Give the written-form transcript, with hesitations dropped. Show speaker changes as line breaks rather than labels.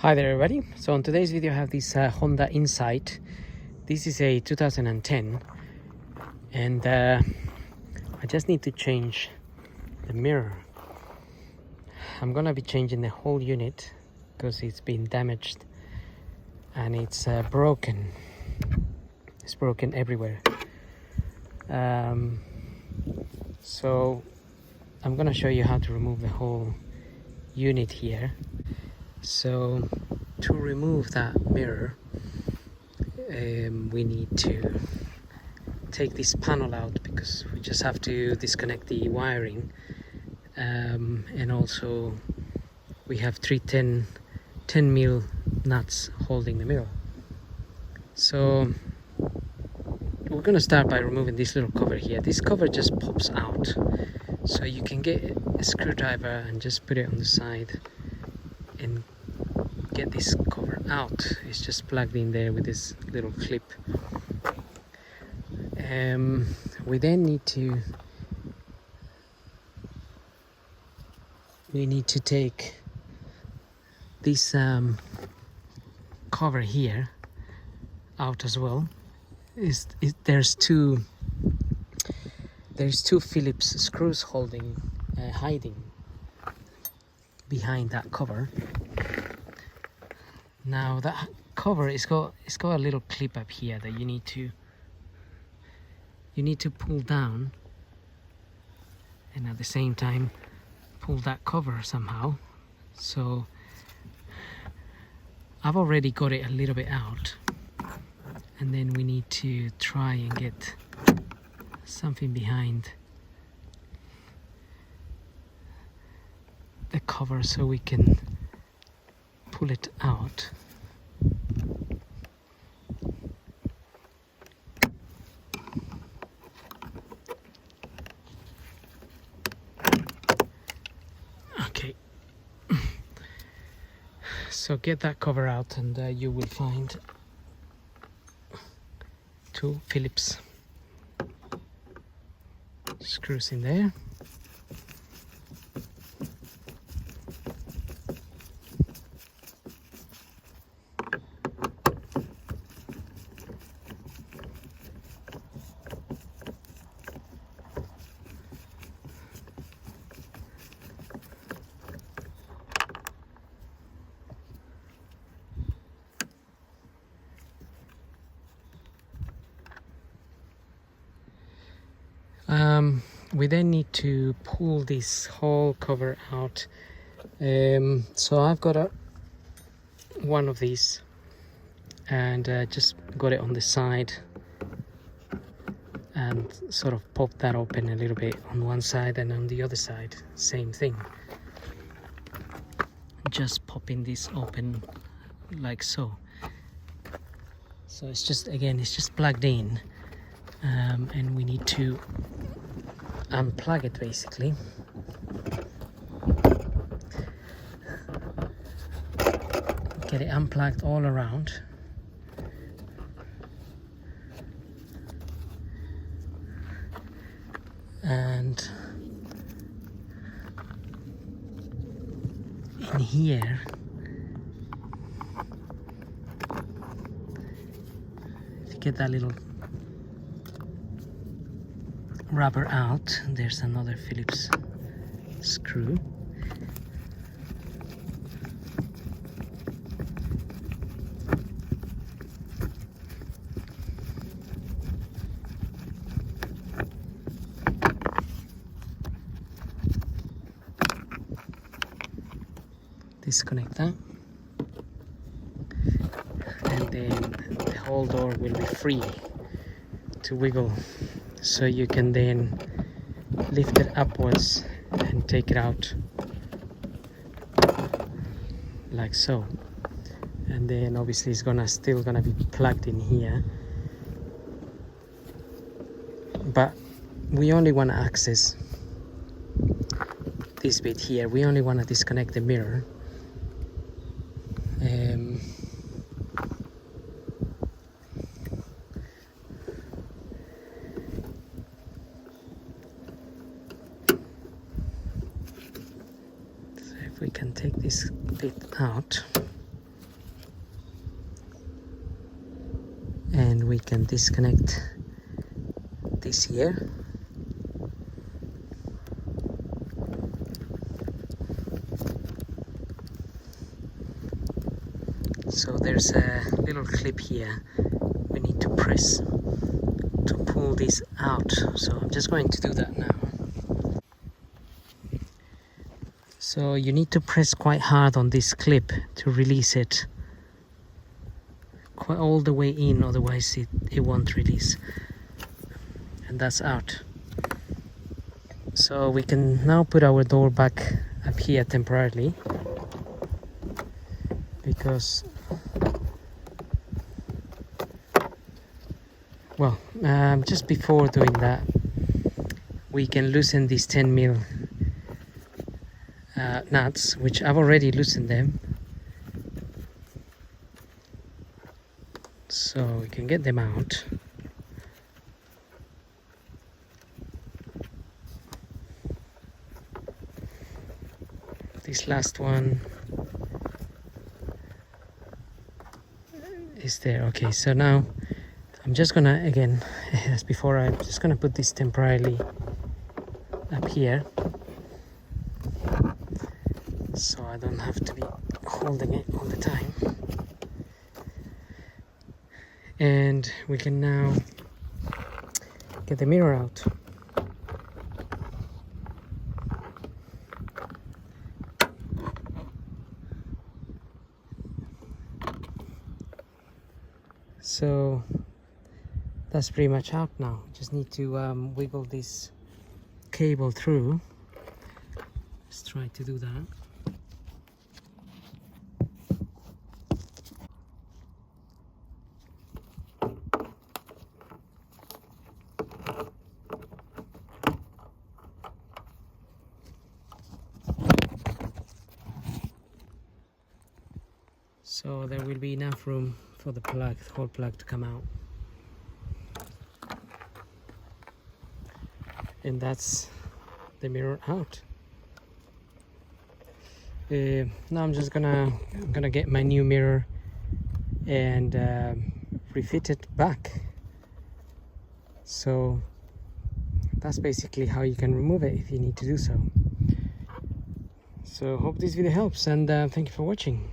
Hi there everybody. So in today's video I have this Honda Insight. This is a 2010 and I just need to change the mirror. I'm gonna be changing the whole unit because it's been damaged and it's broken. It's broken everywhere. So I'm gonna show you how to remove the whole unit here. So to remove that mirror, we need to take this panel out because we just have to disconnect the wiring, and also we have three 10 mil nuts holding the mirror. So we're gonna start by removing this little cover here. This cover just pops out, so you can get a screwdriver and just put it on the side and get this cover out. It's just plugged in there with this little clip. We then need to take this cover here out as well. There's two Phillips screws hiding behind that cover. Now that cover it's got a little clip up here that you need to pull down, and at the same time pull that cover somehow. So I've already got it a little bit out, and then we need to try and get something behind the cover so we can pull it out. Okay, so get that cover out and you will find two Phillips screws in there. We then need to pull this whole cover out. So I've got one of these and just got it on the side and sort of pop that open a little bit on one side, and on the other side same thing, just popping this open like so. So it's just plugged in, and we need to unplug it basically. Get it unplugged all around. And in here if you get that little rubber out, there's another Phillips screw. Disconnect that, and then the whole door will be free to wiggle, so you can then lift it upwards and take it out like so. And then obviously it's still gonna be plugged in here, but we only want to access this bit here. We only want to disconnect the mirror. So if we can take this bit out, and we can disconnect this here. So there's a little clip here we need to press to pull this out. So I'm just going to do that now. So you need to press quite hard on this clip to release it. Quite all the way in, otherwise it won't release. And that's out. So we can now put our door back up here temporarily, because well, just before doing that, we can loosen these 10mm nuts, which I've already loosened them, so we can get them out. This last one is there. Okay, so now I'm just gonna, again, as before, I'm just gonna put this temporarily up here, so I don't have to be holding it all the time. And we can now get the mirror out. So that's pretty much out now. Just need to wiggle this cable through. Let's try to do that. So there will be enough room for the plug, the whole plug, to come out. And that's the mirror out. Now I'm just gonna get my new mirror and refit it back. So that's basically how you can remove it if you need to do so. So hope this video helps, and thank you for watching.